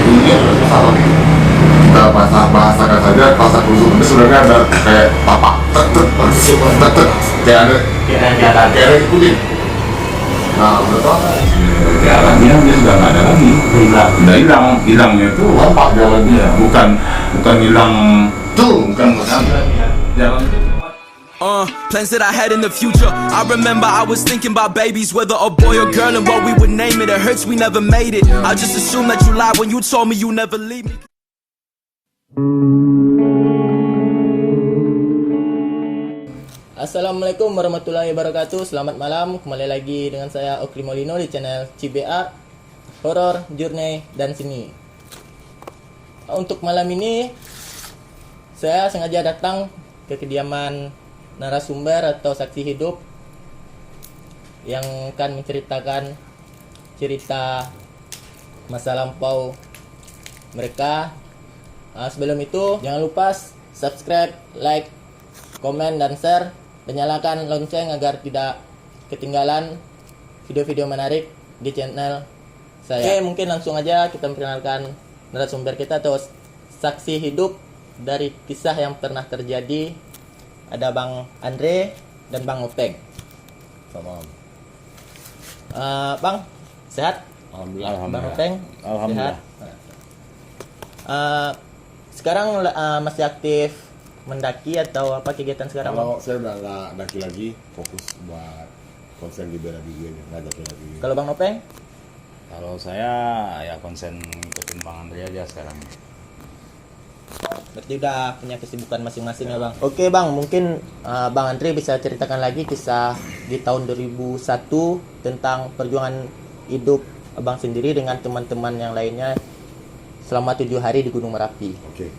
bunyinya salah. Kita bahasakan saja bahasa kusuk ini sebenarnya ada kayak tapak tet kayak ada ikutin. Nah udah tau jalannya dia sudah nggak ada lagi, udah hilangnya itu nampak jalannya, bukan hilang tuh bukan jalan itu. Plans that I had in the future. I remember I was thinking about babies, whether a boy or girl, and what we would name it. It hurts we never made it. I just assumed that you lied when you told me you never leave me. Assalamualaikum warahmatullahi wabarakatuh. Selamat malam, kembali lagi dengan saya Okri Molino di channel CBA Horror, Journey, dan Seni. Untuk malam ini saya sengaja datang ke kediaman narasumber atau saksi hidup yang akan menceritakan cerita masa lampau mereka. Sebelum itu jangan lupa subscribe, like, komen, dan share, dan nyalakan lonceng agar tidak ketinggalan video-video menarik di channel saya. Oke, mungkin langsung aja kita memperkenalkan narasumber kita atau saksi hidup dari kisah yang pernah terjadi. Ada Bang Andre dan Bang Openg. sama. Bang, sehat? Alhamdulillah. Bang Openg, Alhamdulillah. sehat? Sekarang masih aktif mendaki atau apa kegiatan sekarang? Kalau saya udah nggak daki lagi, fokus buat konsen di bela diri aja, nggak daki lagi. Kalau Bang Openg? Kalau saya ya konsen ikutin Bang Andre aja sekarang. Berarti udah punya kesibukan masing-masing ya Bang. Oke Bang, mungkin Bang Andre bisa ceritakan lagi kisah di tahun 2001 tentang perjuangan hidup Abang sendiri dengan teman-teman yang lainnya selama 7 hari di Gunung Merapi. Oke.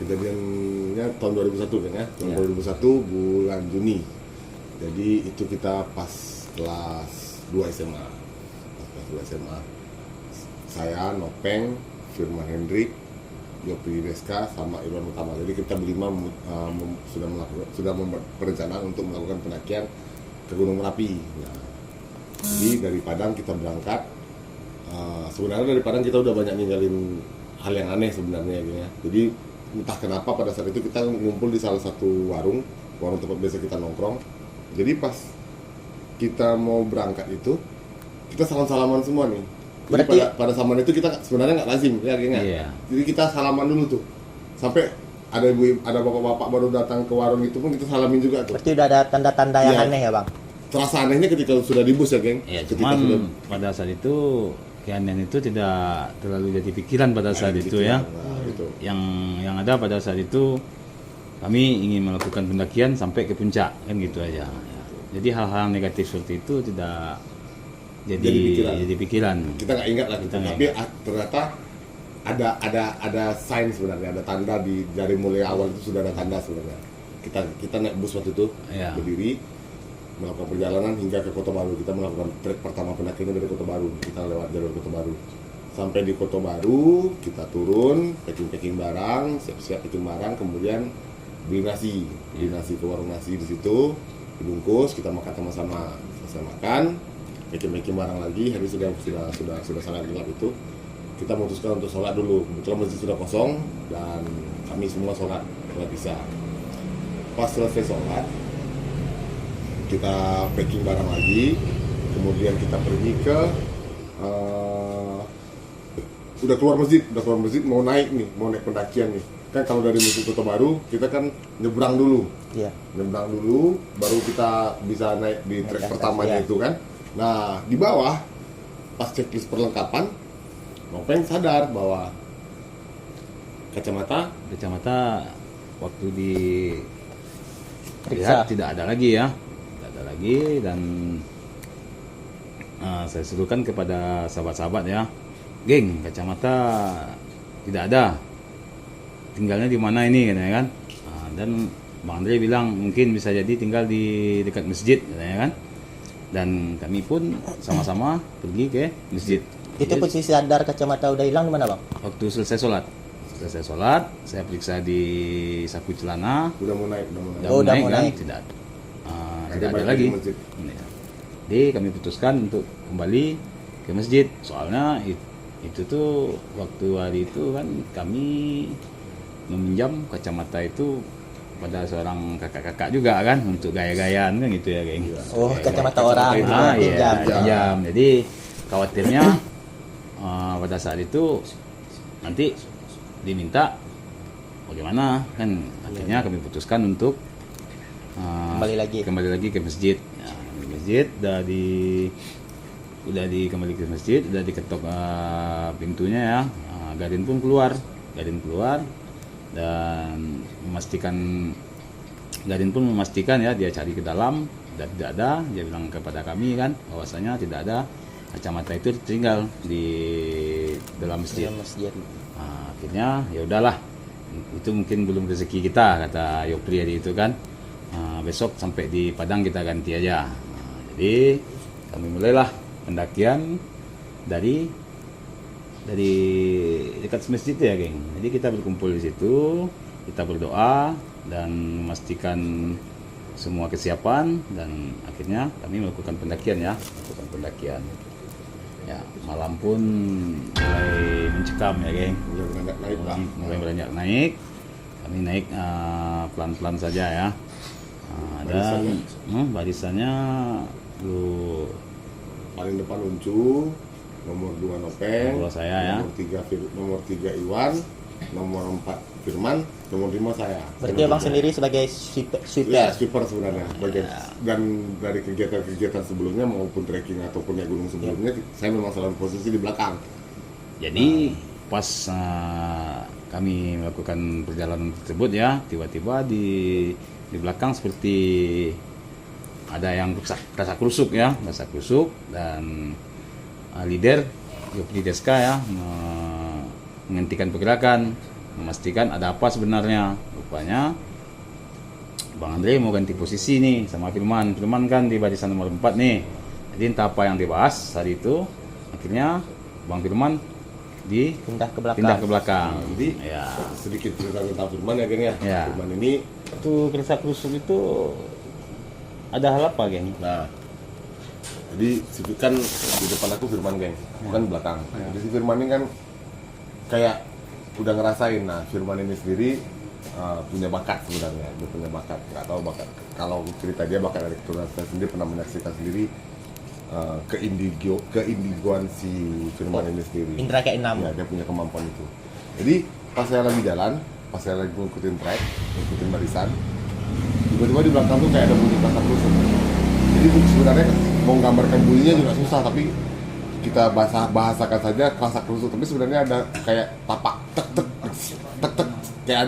Kejadiannya tahun 2001 kan ya? Tahun Ya. 2001 bulan Juni. Jadi itu kita pas kelas 2 SMA. Pas kelas 2 SMA. Saya, Nopeng, Firman Hendrik, Yopi Deska, sama Irwan Utama. Jadi kita berlima sudah membuat perencanaan untuk melakukan pendakian ke Gunung Merapi. Nah, jadi dari Padang kita berangkat. Sebenarnya dari Padang kita udah banyak ninggalin hal yang aneh sebenarnya gitu ya. Jadi entah kenapa pada saat itu kita ngumpul di salah satu warung tempat biasa kita nongkrong. Jadi pas kita mau berangkat itu kita salam-salaman semua nih. Jadi Berarti pada zaman itu kita sebenarnya nggak lazim ya gengnya. Iya. Jadi kita salaman dulu tuh. Sampai ada bapak-bapak baru datang ke warung itu pun kita salamin juga tuh. berarti udah ada tanda-tanda yang Iya. aneh ya Bang? Terasa anehnya ketika sudah di bus ya geng. Ya Ketika cuman pada saat itu keanehan itu tidak terlalu jadi pikiran pada saat itu ya. Nah, gitu. Yang ada pada saat itu kami ingin melakukan pendakian sampai ke puncak kan gitu aja. Jadi hal-hal negatif seperti itu tidak jadi pikiran. Kita nggak ingat lah gitu. Kita nggak Tapi ternyata ada sign sebenarnya, ada tanda dari mulai awal itu sudah ada tanda sebenarnya. Kita naik bus waktu itu Iya. berdiri melakukan perjalanan hingga ke Kota Baru. Kita melakukan trek pertama pendakian dari Kota Baru. Kita lewat jalur Kota Baru. Sampai di Kota Baru kita turun, packing barang, siap-siap packing barang, kemudian beli nasi ke warung nasi di situ, dibungkus, kita makan sama-sama. Selesai makan, packing barang lagi. Hari sudah sangat gelap itu. Kita memutuskan untuk sholat dulu. Kebetulan masjid sudah kosong dan kami semua sholat isya. Pas selesai sholat, kita packing barang lagi, kemudian kita pergi ke udah keluar masjid mau naik pendakian nih. Kan kalau dari Masjid Kota Baru kita kan nyebrang dulu, Iya. baru kita bisa naik di trek Naik pertamanya atas, ya. itu kan. Nah di bawah pas checklist perlengkapan, Nopeng sadar bahwa kacamata Waktu di Periksa. lihat tidak ada lagi ya, tidak ada lagi dan saya serukan kepada sahabat-sahabat ya, geng kacamata tidak ada, tinggalnya di mana ini katanya kan. Dan Bang Andre bilang mungkin bisa jadi tinggal di dekat masjid katanya kan, dan kami pun sama-sama pergi ke masjid. Itu posisi sadar kacamata udah hilang di mana Bang? Waktu selesai sholat, saya periksa di saku celana, udah mau naik. Oh, udah naik mau kan, naik. tidak Akhirnya ada balik lagi. ke masjid. Jadi kami putuskan untuk kembali ke masjid, soalnya itu tuh waktu hari itu kan kami meminjam kacamata itu pada seorang kakak-kakak juga kan untuk gaya-gayaan kan gitu ya, geng. Oh, kacamata orang. Ah, iya, Pinjam. pinjam. Jadi khawatirnya pada saat itu nanti diminta bagaimana kan, akhirnya kami putuskan untuk Kembali lagi. ke masjid. Ya, di masjid udah kembali ke masjid, udah diketok pintunya ya. Gadin pun keluar dan Gadin pun memastikan ya, dia cari ke dalam dan tidak ada. Dia bilang kepada kami kan bahwasanya tidak ada kacamata itu tinggal di dalam masjid. Dalam masjid. Akhirnya ya udahlah, itu mungkin belum rezeki kita, kata Yopri tadi itu kan. Besok sampai di Padang kita ganti aja. Jadi kami mulailah pendakian dari dekat masjid ya, geng. Jadi kita berkumpul di situ, kita berdoa dan memastikan semua kesiapan, dan akhirnya kami melakukan pendakian ya, Ya, malam pun mulai mencekam ya, geng. Mulai beranjak naik. Kami naik pelan-pelan saja ya. Dan barisannya lu Paling depan Uncu, nomor 2 Nopeng, Nomor saya ya. nomor 3 Iwan, nomor 4 Firman, nomor 5 saya. Berarti abang sendiri sebagai sweeper. Ya, sweeper sebenarnya. Dan dari kegiatan sebelumnya maupun trekking ataupun naik gunung sebelumnya, saya memang selalu posisi di belakang. Jadi pas kami melakukan perjalanan tersebut ya, tiba-tiba di belakang seperti ada yang rasa krusuk dan leader Yopri Deska ya menghentikan pergerakan, memastikan ada apa sebenarnya. Rupanya Bang Andre mau ganti posisi nih sama Firman kan di barisan nomor 4 nih. Jadi entah apa yang dibahas hari itu, akhirnya Bang Firman Pindah ke belakang. Jadi ya sedikit cerita tentang Firman ya, geng ya. Ya. Firman ini, itu kerasa krusuk itu ada hal apa, geng? nah, jadi kan di depan aku Firman, geng, bukan belakang. Jadi si Firman ini kan kayak udah ngerasain. Nah, Firman ini sendiri punya bakat sebenarnya. Dia punya bakat, nggak tahu bakat. Kalau cerita dia bakat dari keturunan, saya sendiri pernah menyaksikan sendiri keindigoan si Firman ini sendiri. Indra keenam. Ya, dia punya kemampuan itu. Jadi pas saya lagi jalan, pas saya lagi ngikutin trek, ngikutin barisan, tiba-tiba di belakang tuh kayak ada bunyi kasak kusuk. Jadi sebenarnya mau menggambarkan bunyinya juga susah, tapi kita bahasakan saja kasak kusuk. Tapi sebenarnya ada kayak tapak tek tek tek tek, kayak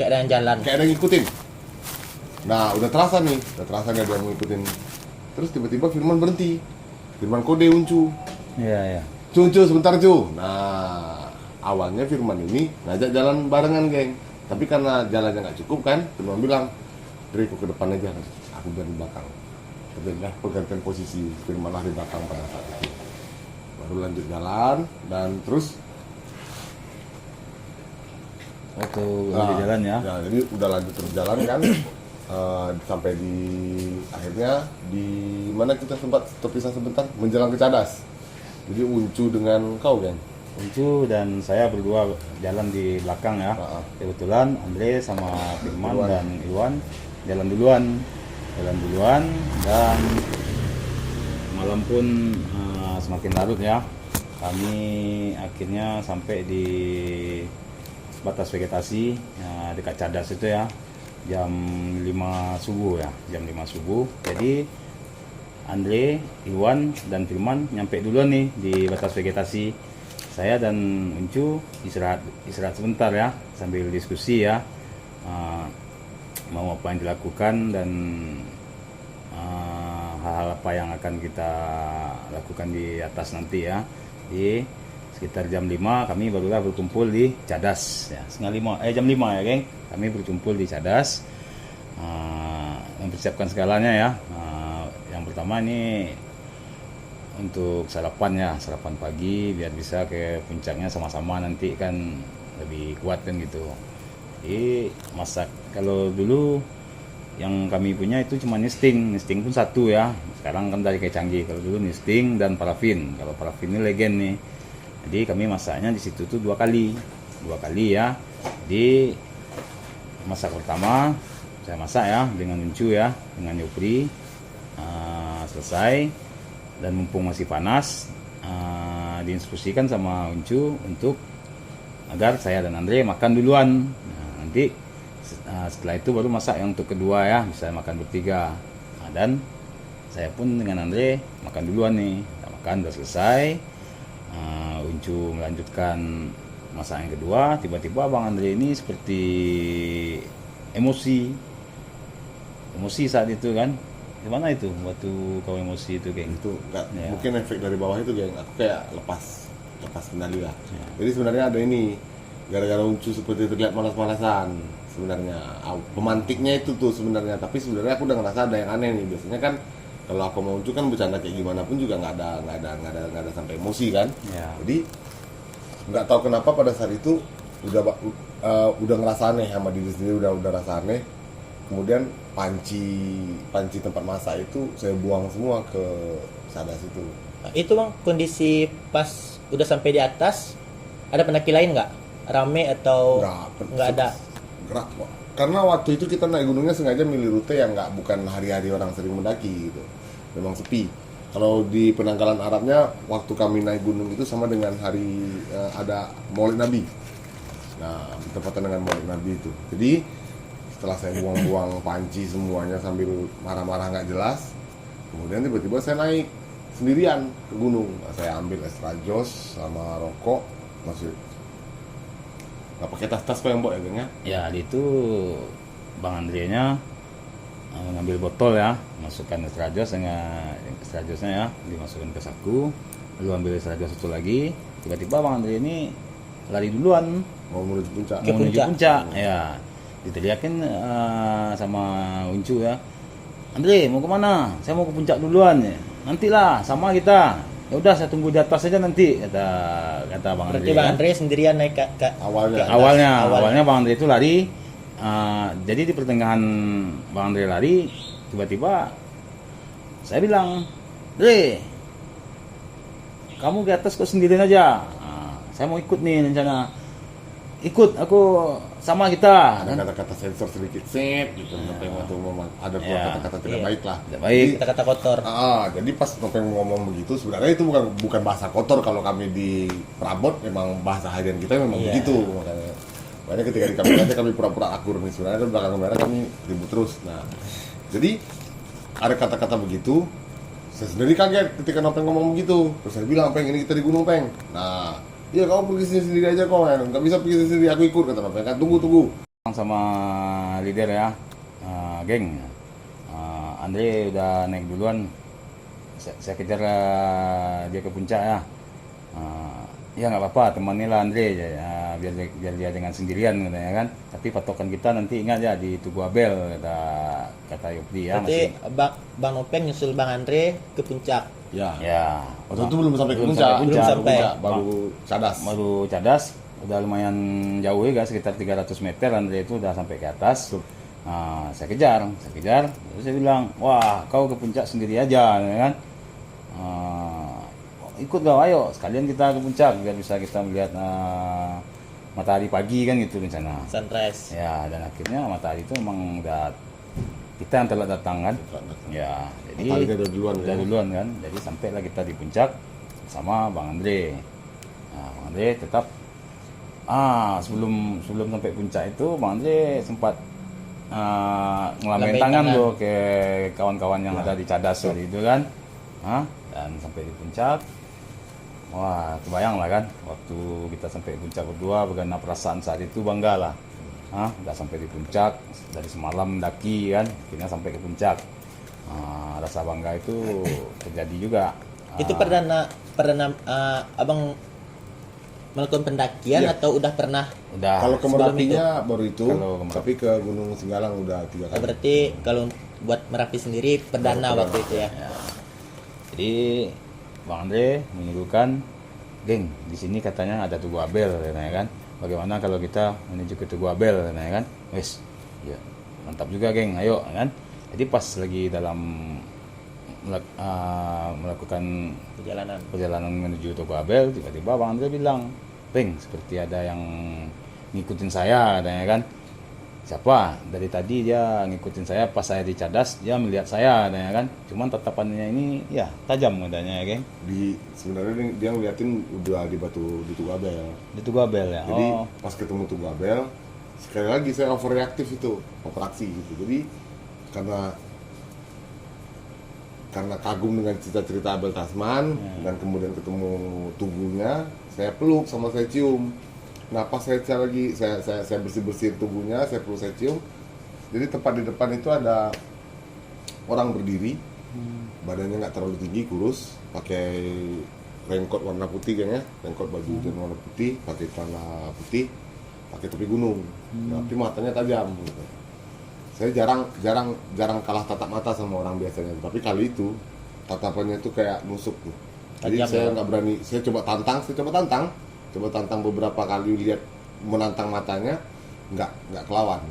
ada yang jalan. kayak ada yang ngikutin. Nah, udah terasa nggak dia mau ngikutin. Terus tiba-tiba Firman berhenti. Firman kode Uncu. Iya. Cu sebentar cu. Nah, awalnya Firman ini ngajak jalan barengan, geng. Tapi karena jalannya nggak cukup kan, Firman bilang, Driku ke depan aja, aku biar di belakang. Terjadilah pergantian posisi, Firman lah di belakang pada saat itu. Baru lanjut jalan dan terus Waktu lagi jalan ya. jadi udah lanjut terus jalan kan. Sampai di akhirnya di mana kita sempat terpisah sebentar menjelang ke Cadas. Jadi Uncu dengan kau, geng. Uncu dan saya berdua jalan di belakang ya. Kebetulan Andre sama Firman dan Iwan jalan duluan dan malam pun semakin larut ya. Kami akhirnya sampai di batas vegetasi dekat Cadas itu ya. Jam 5 subuh. Jadi Andre, Iwan, dan Firman nyampe duluan nih di batas vegetasi. Saya dan Uncu istirahat sebentar ya, sambil diskusi ya, mau apa yang dilakukan dan hal-hal apa yang akan kita lakukan di atas nanti ya. Di sekitar jam 5 kami barulah berkumpul di Cadas ya. Jam 5 ya, geng. Kami berkumpul di Cadas, mempersiapkan segalanya ya. Yang pertama ini untuk sarapan pagi biar bisa ke puncaknya sama-sama nanti kan lebih kuat kan gitu. Jadi masak, kalau dulu yang kami punya itu cuma nesting pun satu ya. Sekarang kan dari kayak canggih. Kalau dulu nesting dan parafin. Kalau parafin ini legend nih. Jadi kami masaknya di situ tuh dua kali ya. Jadi masak pertama saya masak ya dengan Uncu ya, dengan Yopri. Selesai dan mumpung masih panas, diinstruksikan sama Uncu untuk agar saya dan Andre makan duluan. Nanti setelah itu baru masak yang untuk kedua ya, bisa makan bertiga. Dan saya pun dengan Andre makan duluan nih. Kita makan udah selesai. Uncu melanjutkan masak yang kedua. Tiba-tiba Bang Andre ini seperti emosi saat itu kan. Gimana itu waktu kau emosi itu, geng? Itu enggak, Ya. mungkin efek dari bawah itu, geng. Aku kayak lepas kendali lah. Jadi sebenarnya ada ini, gara-gara Uncu seperti terlihat malas-malasan sebenarnya. Pemantiknya itu tuh sebenarnya, tapi sebenarnya aku udah ngerasa ada yang aneh nih. Biasanya kan kalau aku mau Uncu kan bercanda kayak gimana pun juga nggak ada sampai emosi kan. Ya. Jadi nggak tahu kenapa pada saat itu udah ngerasa aneh sama diri sendiri, udah rasa aneh. Kemudian panci tempat masak itu saya buang semua ke sadas itu. Itu Bang, kondisi pas udah sampai di atas, ada pendaki lain nggak? Rame atau nggak ada? Gerak kok. Karena waktu itu kita naik gunungnya sengaja milih rute yang bukan hari-hari orang sering mendaki gitu. Memang sepi. Kalau di penanggalan Arabnya, waktu kami naik gunung itu sama dengan hari ada Maulid Nabi. Nah, bertepatan dengan Maulid Nabi itu. Jadi setelah saya buang-buang panci semuanya sambil marah-marah nggak jelas, kemudian tiba-tiba saya naik sendirian ke gunung. Nah, saya ambil extra jos sama rokok, masih nggak pakai tas-tas kok yang bawa ya, geng ya. Ya, itu Bang Andre-nya mengambil botol ya, masukkan extra jos dengan extra josnya ya, dimasukkan ke saku, lalu ambil extra jos itu lagi. Tiba-tiba Bang Andre ini lari duluan Mau menuju puncak. mau menuju puncak ya. Diteriakin sama Uncu ya, Andre mau kemana? Saya mau ke puncak duluan ya. Nantilah sama kita. Ya udah saya tunggu di atas saja nanti, kata Bang Andre. Berarti Bang kan. Andre sendirian naik ke Awalnya. ke atas. Awalnya Bang Andre itu lari. Jadi di pertengahan Bang Andre lari, tiba-tiba saya bilang, Andre, kamu ke atas kok sendirian aja. Saya mau ikut nih rencana. Ikut aku sama kita. Ada kata-kata sensor sedikit gitu. Nopeng waktu ngomong ada pula Ya, kata-kata tidak iya. baik lah. Tidak baik. Kata-kata kotor. Jadi pas Nopeng ngomong begitu, sebenarnya itu bukan bahasa kotor. Kalau kami di Prabot memang bahasa harian kita memang Iya. begitu. Makanya ketika di kami aja kami pura-pura akur nih, sebenarnya kan belakang kamera kami ribut terus. Nah, jadi ada kata-kata begitu. Saya sendiri kaget ketika Nopeng ngomong begitu. Terus saya bilang, Peng, ini kita di gunung, Peng. Nah, iya kamu pergi sendiri aja kok, nggak bisa pergi sendiri, aku ikut, kata Nopeng. Kan tunggu. Sama leader ya, geng. Andre udah naik duluan. Saya kejar dia ke puncak ya. Ya nggak apa-apa, temani lah Andre ya, biar dia dengan sendirian katanya kan. Tapi patokan kita nanti ingat ya di Tugu Abel, kata Yopri ya. Berarti Bang Nopeng nyusul Bang Andre ke puncak. Ya. Ya. Waktu itu belum sampai ke Belum puncak, sampai puncak. baru cadas. Baru cadas, udah lumayan jauh ya, sekitar 300 meter. Andre itu udah sampai ke atas. Saya kejar, terus saya bilang, wah kau ke puncak sendiri aja, ya kan? Ikut kau, ayo sekalian kita ke puncak biar bisa kita melihat matahari pagi kan gitu rencana. Sunrise. Ya, dan akhirnya matahari itu memang udah kita yang telah datang kan. Ya, jadi Matahari udah duluan, udah ya. duluan kan. Jadi sampailah kita di puncak sama Bang Andre. Nah, Bang Andre tetap sebelum sampai puncak itu Bang Andre sempat ngelambaiin Lambain tangan tangan. tuh ke kawan-kawan yang ada di cadas tadi itu kan. Dan sampai di puncak, wah kebayang lah kan waktu kita sampai puncak berdua, bagaimana perasaan saat itu, bangga lah. Udah sampai di puncak dari semalam mendaki kan, akhirnya sampai ke puncak. Rasa bangga itu terjadi juga. Itu perdana Abang melakukan pendakian Iya. atau udah pernah? Udah. Kalau ke sebelum Merapinya baru itu, Kalau ke Merapi. tapi ke Gunung Singgalang udah 3 kali. Berarti kalau buat Merapi sendiri perdana Perdana. waktu itu ya. Jadi Bang Andre menyuruhkan, geng, di sini katanya ada Tugu Abel, katanya kan. Bagaimana kalau kita menuju ke Tugu Abel, katanya kan. Wes, ya mantap juga geng, ayo kan. Jadi pas lagi dalam melakukan perjalanan menuju Tugu Abel, tiba-tiba Bang Andre bilang, "Peng, seperti ada yang ngikutin saya," katanya kan. Siapa? Dari tadi dia ngikutin saya, pas saya di Cadas dia melihat saya, katanya kan. Cuman tatapannya ini ya tajam katanya, ya, geng. Sebenarnya dia ngeliatin udah di Tugu Abel. Di Tugu Abel ya. Jadi Oh, pas ketemu Tugu Abel, sekali lagi saya overreaktif itu, overaksi gitu. Jadi karena kagum dengan cerita-cerita Abel Tasman dan kemudian ketemu tubuhnya, saya peluk sama saya cium. Nah pas saya bersih tubuhnya, saya peluk, saya cium. Jadi tepat di depan itu ada orang berdiri, badannya nggak terlalu tinggi, kurus, pakai raincoat warna putih kayaknya, raincoat baju hujan warna putih, pakai celana putih, pakai topi gunung, tapi matanya tajam. Gitu. Saya jarang kalah tatap mata sama orang biasanya, tapi kali itu tatapannya itu kayak nusuk tuh. Jadi Tajam, saya ya? nggak berani, saya coba tantang beberapa kali, lihat menantang matanya, nggak kelawan.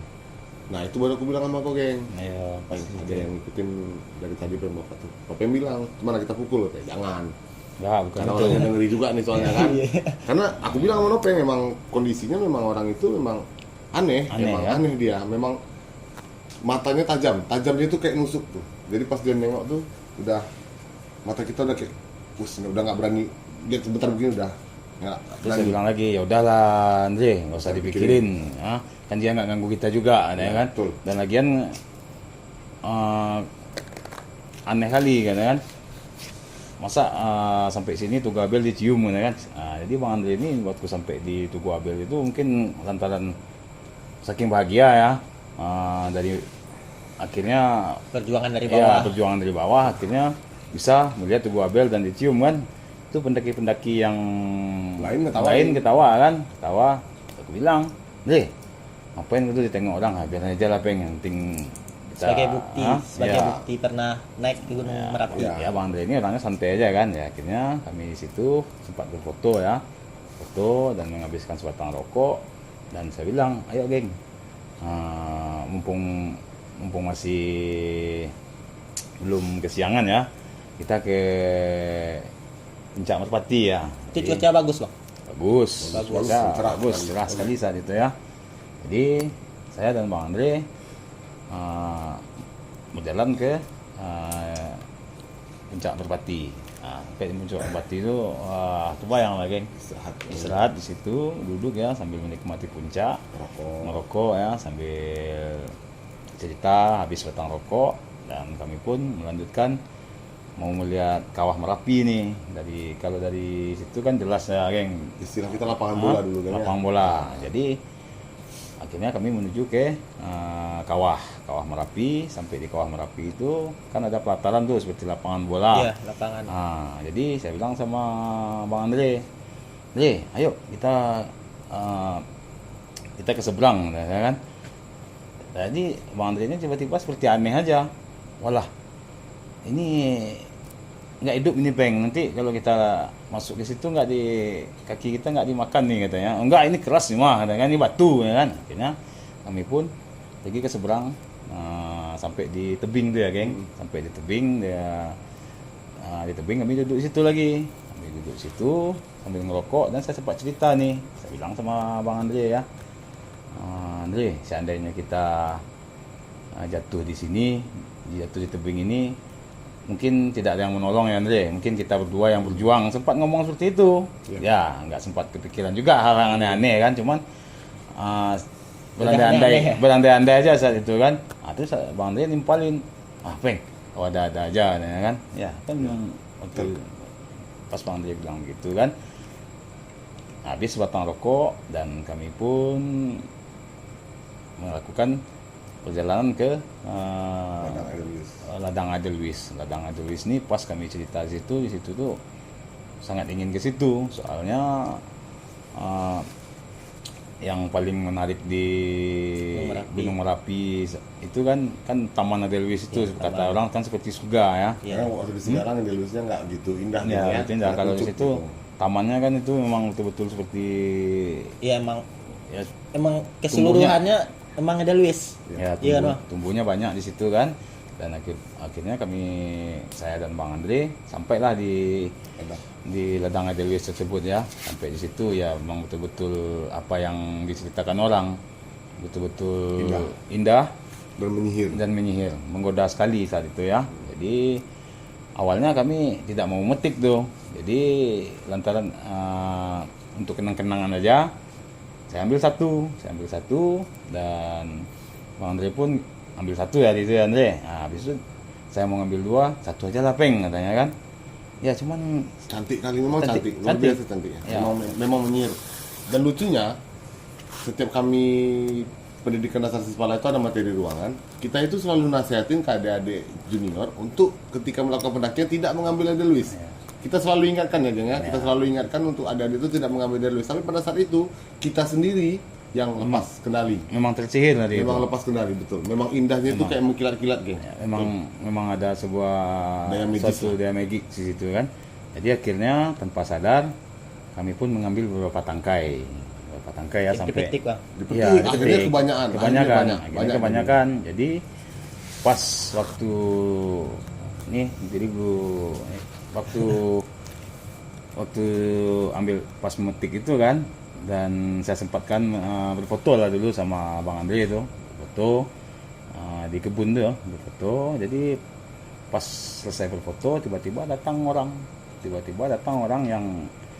Nah itu baru aku bilang sama kau, geng. iya, pas Ada yang ngikutin dari tadi bapak tuh. Bapak yang bilang, cuma kita pukul, kayak jangan. enggak, bukan Karena itu. orangnya ngeri juga nih soalnya kan. Karena aku bilang sama Nopeng, memang kondisinya memang orang itu memang aneh ya? aneh dia. Memang matanya tajamnya itu kayak nusuk tuh. Jadi pas dia nengok tuh, udah mata kita udah kayak, udah nggak berani lihat sebentar begini udah. Nggak Terus saya berani. bilang lagi, ya udahlah Andre, nggak usah dipikirin, ah, kan dia nggak ganggu kita juga, ada Ya, kan? betul. Dan lagian aneh kali kan? Masa sampai sini Tugu Abel dicium kan? Jadi Bang Andre ini waktu sampai di Tugu Abel itu mungkin lantaran saking bahagia ya, dari akhirnya perjuangan dari ya bawah. perjuangan dari bawah akhirnya bisa melihat Tugu Abel dan dicium kan. Itu pendaki-pendaki yang Lain ngetawain. ketawa. Aku bilang, ngapain gitu ditengok orang, biar aja lah pengen penting kita, sebagai ya. bukti pernah naik ke Gunung Merapi. Ya Bang Andre ini orangnya santai aja kan ya. Akhirnya kami di situ sempat berfoto ya, foto dan menghabiskan sebatang rokok. Dan saya bilang, ayo geng, mumpung masih belum kesiangan ya, kita ke Puncak Merpati ya. Itu cuaca bagus, Bang. Bagus, cerah cerah sekali saat itu ya. Jadi saya dan Bang Andre berjalan ke Puncak Merpati. Sampai di Puncak Merpati itu bayang lah, geng. Istirahat di situ, duduk ya sambil menikmati puncak, merokok ya sambil cerita habis batang rokok, dan kami pun melanjutkan mau melihat Kawah Merapi nih. Kalau dari situ kan jelas ya, geng. Istilah kita lapangan bola dulu kan. Lapangan bola. Jadi akhirnya kami menuju ke Kawah Merapi. Sampai di Kawah Merapi itu kan ada pelataran tuh seperti lapangan bola. Iya, lapangan. Jadi saya bilang sama Bang Andre, ayo kita ke seberang, ya kan? Jadi Bang Andre ini tiba-tiba seperti aneh aja. Walah, ini nggak hidup ini, Peng. Nanti kalau kita masuk ke situ kaki kita nggak dimakan nih, katanya. Enggak, ini keras nih mah, katanya, ini batu, ya kan. Akhirnya kami pun pergi ke seberang, sampai di tebing tuh ya, geng. Sampai di tebing di tebing kami duduk di situ lagi. Kami duduk di situ sambil ngerokok, dan saya sempat cerita nih. Saya bilang sama Bang Andre ya, Andre, seandainya kita jatuh di sini, jatuh di tebing ini, mungkin tidak ada yang menolong ya, Andre. Mungkin kita berdua yang berjuang. Sempat ngomong seperti itu. Ya, nggak sempat kepikiran juga hal yang aneh-aneh kan. Cuman berandai-andai aja saat itu kan. Terus Bang Andre nimpalin, Peng, ada aja ya kan. Ya, kan waktu pas Bang Andre bilang gitu kan. Habis batang rokok dan kami pun melakukan perjalanan ke Ladang Edelweiss. Ladang Edelweiss ini pas kami cerita di situ tuh sangat ingin ke situ, soalnya yang paling menarik di Gunung Merapi itu kan Taman Edelweiss itu, kata orang kan seperti surga ya. Karena waktu di sekarang Edelweissnya nggak gitu indah gitu Ya, betul indah. Kalau di Kucuk situ gitu. tamannya kan itu memang betul-betul seperti Iya, ya, emang keseluruhannya emang ada Luis. ya Iya kan, Bang? tumbuhnya banyak di situ kan. Dan akhirnya saya dan Bang Andre sampailah di ladang Edelweiss tersebut ya. Sampai di situ ya memang betul-betul apa yang diceritakan orang betul-betul indah dan menyihir, menggoda sekali saat itu ya. Jadi awalnya kami tidak mau metik tuh. Jadi lantaran untuk kenang-kenangan aja saya ambil satu dan Bang Andre pun ambil satu ya itu ya Andre. Nah, habis itu saya mau ngambil 2, satu aja lah Peng katanya kan. Ya cuman Cantik kali, memang cantik. Luar biasa cantik ya. Memang menyihir. Dan lucunya setiap kami pendidikan dasar Siswala itu ada materi ruangan, kita itu selalu nasihatin ke adik-adik junior untuk ketika melakukan pendakian tidak mengambil Edelweiss. Kita selalu ingatkan ya, Jeng ya. Kita selalu ingatkan untuk adik-adik itu tidak mengambil Edelweiss. Tapi pada saat itu kita sendiri yang lepas kendali. memang tersihir tadi. Memang lepas kendali, betul. Memang indahnya itu kayak mengkilat-kilat, Geng. Ya, memang ada sebuah Daya daya magik di situ kan. Jadi akhirnya tanpa sadar kami pun mengambil beberapa tangkai ya sampai Dipetik, Bang. Dipetik, ya, akhirnya kebanyakan. Jadi pas waktu waktu ambil pas memetik itu kan, dan saya sempatkan berfoto lah dulu sama Bang Andre itu, foto di kebun tuh berfoto. Jadi pas selesai berfoto tiba-tiba datang orang yang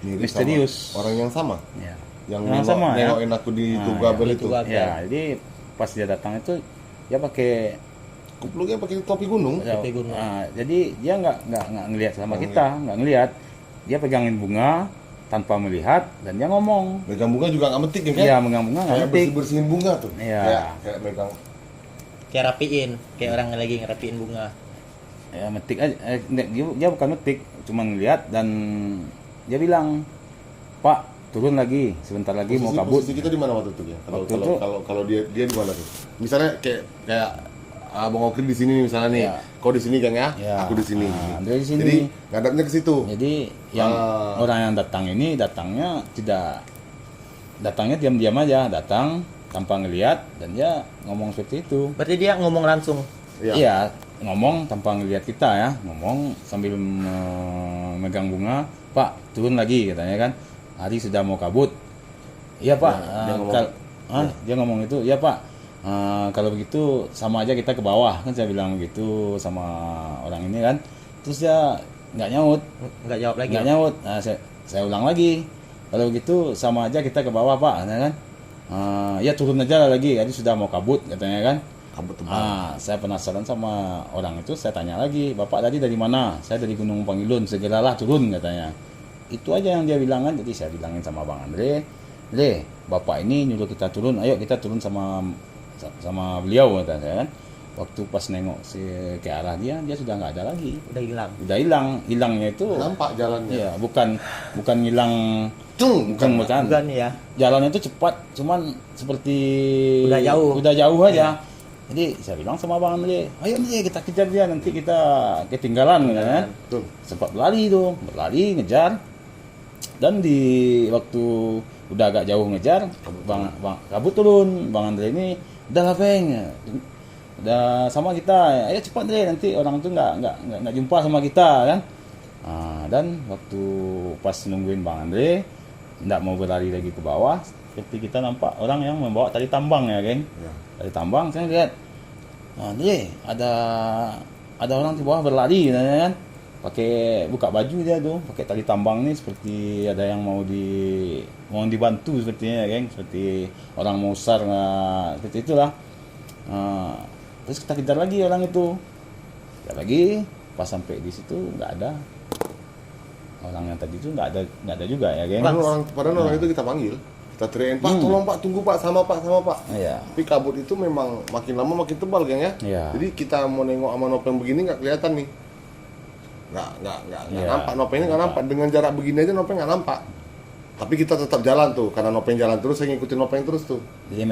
Mirip misterius. sama orang yang sama. Ya. Yang sama ya. nengokin aku di Tugabel itu. Ya, jadi pas dia datang itu dia pakai Kupluknya pakai topi gunung. Topi gunung. Jadi dia nggak ngelihat sama kita, nggak ngelihat. Dia pegangin bunga tanpa melihat dan dia ngomong. Megang bunga juga nggak metik kan? Iya, megang bunga nggak Kayak metik. bersihin bunga tuh. Iya. Kayak megang. Kayak rapiin, kayak orang lagi ngerapiin bunga. Ya metik aja. Dia bukan metik, cuma ngelihat dan dia bilang, "Pak, turun lagi, sebentar lagi mau kabut." Posisi kita di mana waktu itu ya? Kalau dia di mana tuh? Misalnya kayak Abang Okri di sini misalnya nih. Ya. Kau di sini kan ya? Ya. Aku di sini. Andre di sini. Jadi ngadapnya ke situ. Jadi yang orang yang datang ini datangnya diam-diam aja, datang tanpa ngelihat dan dia ngomong seperti itu. Berarti dia ngomong langsung. Iya, ngomong tanpa ngelihat kita ya, ngomong sambil megang bunga, "Pak, turun lagi," katanya kan. "Hari sudah mau kabut." "Iya, Pak." Dia ngomong itu, "Iya, Pak. Kalau begitu sama aja kita ke bawah," kan saya bilang begitu sama orang ini kan. Terus dia nggak nyaut. Nggak jawab lagi. Nggak nyaut. Nah, saya ulang lagi. "Kalau begitu sama aja kita ke bawah, Pak," katanya kan. "Ya turun aja lagi, hari sudah mau kabut," katanya kan. Kabut tebal. Saya penasaran sama orang itu, saya tanya lagi, "Bapak tadi dari mana?" "Saya dari Gunung Pangilun, segeralah turun," katanya. Itu aja yang dia bilang kan. Jadi saya bilangin sama Bang Andre, "Bapak ini nyuruh kita turun, ayo kita turun sama beliau," katanya kan. Waktu pas nengok ke arah dia sudah nggak ada lagi. Udah hilang. Hilangnya itu Nampak jalannya. ya bukan hilang. Bukan ya. Jalannya itu cepat, cuman seperti Udah jauh aja. Jadi saya bilang sama Bang Andre, "Ayo nih kita kejar dia, nanti kita ketinggalan," kan. Sempat berlari ngejar. Dan di waktu udah agak jauh ngejar, Bang kabut turun. Bang Andre ini, "Udah lah, Peng. Udah sama kita. Ayo cepat deh, nanti orang itu nggak jumpa sama kita," kan. Dan waktu pas nungguin Bang Andre nggak mau berlari lagi ke bawah, seperti kita nampak orang yang membawa tali tambang ya, geng. Tali tambang, saya lihat, Andre ada orang di bawah berlari kan. Pakai buka baju dia tuh, pakai tali tambang nih, seperti ada yang mau dibantu sepertinya ya, geng. Seperti orang mau sar, seperti itulah. Terus kita kejar lagi orang itu. Kejar lagi, pas sampai di situ nggak ada. Orang yang tadi itu nggak ada juga ya, geng. Padahal orang itu kita panggil. Kita teriakin, "Pak, tolong Pak, tunggu Pak, sama Pak." Iya. Tapi kabut itu memang makin lama makin tebal, geng ya. Iya. Jadi kita mau nengok sama Nopeng begini nggak kelihatan nih. Nggak nampak, Nopengnya nggak nampak. Dengan jarak begini aja Nopeng nggak nampak. Tapi kita tetap jalan tuh, karena Nopeng jalan terus, saya ngikutin Nopeng terus tuh. Jadi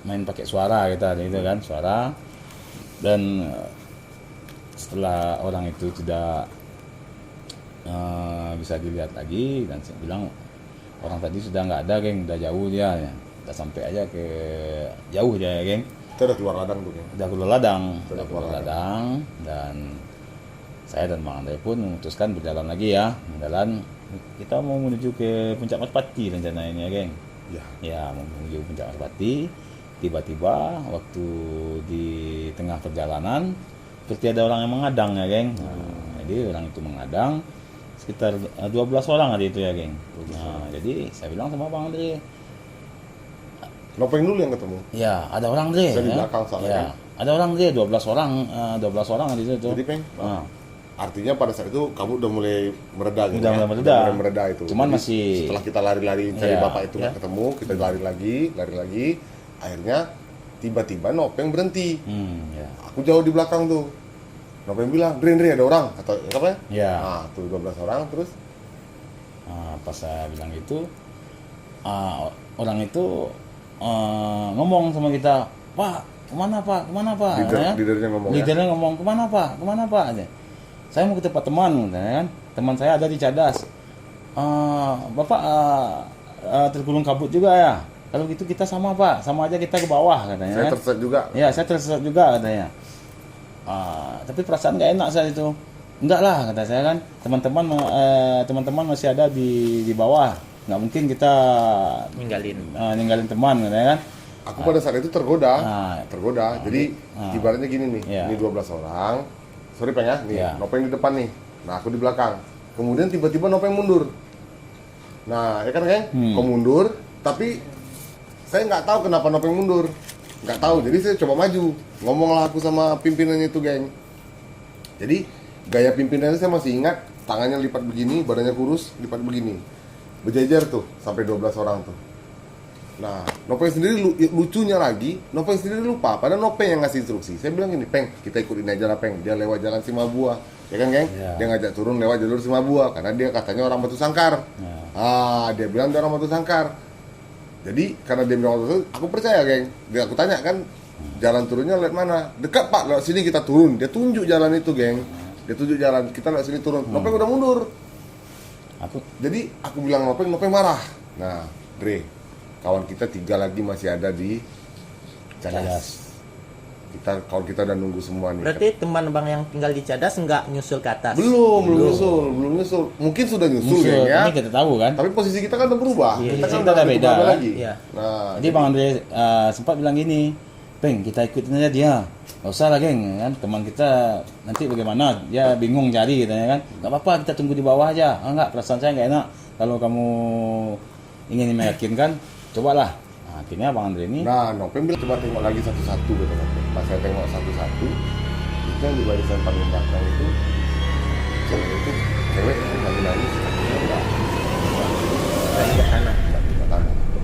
main pakai suara kita gitu kan, suara. Dan setelah orang itu tidak bisa dilihat lagi, dan saya bilang orang tadi sudah nggak ada, geng, udah jauh dia ya. Kita sampai aja ke jauh dia ya, geng. Kita udah keluar ladang tuh, geng. udah keluar ladang, Udah keluar ladang, dan saya dan Bang Andre pun memutuskan berjalan lagi ya, berjalan. Kita mau menuju ke Puncak Merpati rencananya ini ya, geng. Ya. Ya, mau menuju Puncak Merpati. Tiba-tiba waktu di tengah perjalanan seperti ada orang yang mengadang ya, geng. Nah, jadi orang itu mengadang sekitar 12 orang ada itu ya, geng. Nah, jadi saya bilang sama Bang Andre, Nopeng dulu yang ketemu. ya, ada orang Andre. Saya di ya. belakang soalnya, Ya, kan. ada orang Andre, 12 orang, 12 orang di situ. Jadi, Peng, Nah, artinya pada saat itu kamu udah mulai mereda gitu Udah ya? mulai mereda. Mulai mereda itu. Cuman Jadi, masih- setelah kita lari-lari cari Iya, bapak itu nggak ya. ketemu, kita lari lagi. Akhirnya tiba-tiba Nopeng berhenti. ya. Aku jauh di belakang tuh. Nopeng bilang, Dre ada orang atau apa ya? Ya. Nah, tuh 12 orang terus Pas saya bilang gitu, orang itu ngomong sama kita, Pak, kemana Pak? Leadernya ngomong, ya? Leadernya ngomong, kemana Pak? Aja. Saya mau ke tempat teman, katanya kan. Teman saya ada di Cadas. Bapak tergulung kabut juga ya? Kalau gitu kita sama Pak, sama aja kita ke bawah, katanya. saya kan. tersesat juga. Ya, saya tersesat juga, katanya. Tapi perasaan nggak enak saat itu. Enggak lah, kata saya kan. Teman-teman masih ada di bawah. Nggak mungkin kita ninggalin teman, katanya kan. Aku pada saat itu tergoda. Ah. Jadi ibaratnya gini nih, Iya. ini 12 orang. Sorry Peng ya, nih Iya. Nopeng di depan nih. Nah, aku di belakang. Kemudian tiba-tiba Nopeng mundur. Nah, ya kan, geng? Kok mundur, tapi saya nggak tahu kenapa Nopeng mundur. Nggak tahu, jadi saya coba maju. Ngomonglah aku sama pimpinannya itu, geng. Jadi, gaya pimpinannya saya masih ingat. Tangannya lipat begini, badannya kurus, lipat begini. Berjejer tuh, sampai 12 orang tuh. Nah, Nopeng sendiri lucunya lagi, Nopeng sendiri lupa, padahal Nopeng yang ngasih instruksi. Saya bilang gini, Peng, kita ikutin aja lah, Peng. Dia lewat jalan Simabua, ya kan, geng? Iya. Dia ngajak turun lewat jalur Simabua, karena dia katanya orang Batu Sangkar. Dia bilang dia orang Batu Sangkar. Jadi, karena dia bilang Batu Sangkar, aku percaya, geng. Aku tanya kan, jalan turunnya lewat mana? Dekat, Pak, lewat sini kita turun. Dia tunjuk jalan itu, geng. Dia tunjuk jalan, kita lewat sini turun. Nopeng udah mundur. Jadi, aku bilang Nopeng marah. Nah, Dre, kawan kita 3 lagi masih ada di Cadas. Kawan kita udah nunggu semua nih. Berarti teman Bang yang tinggal di Cadas nggak nyusul ke atas? Belum nyusul. Mungkin sudah nyusul ya. Ini kita tahu kan. Tapi posisi kita kan udah berubah. Iya, Kita kan kita udah udah beda beda, kan? lagi. Iya. Nah, Jadi Bang Andre sempat bilang gini, Peng, kita ikutin aja dia. Gak usah lah, geng, kan. Teman kita nanti bagaimana? Dia bingung cari, katanya kan. Gak apa-apa, kita tunggu di bawah aja. Enggak, perasaan saya nggak enak. Kalau kamu ingin meyakinkan, cobalah. Nah, akhirnya Bang Andre ini, Nah, Nopeng bilang coba tengok lagi satu-satu gitu kan. Pas saya tengok satu-satu, itu yang di barisan paling belakang itu cewek yang lagi nangis, kakinya enggak. Dari ke kanan.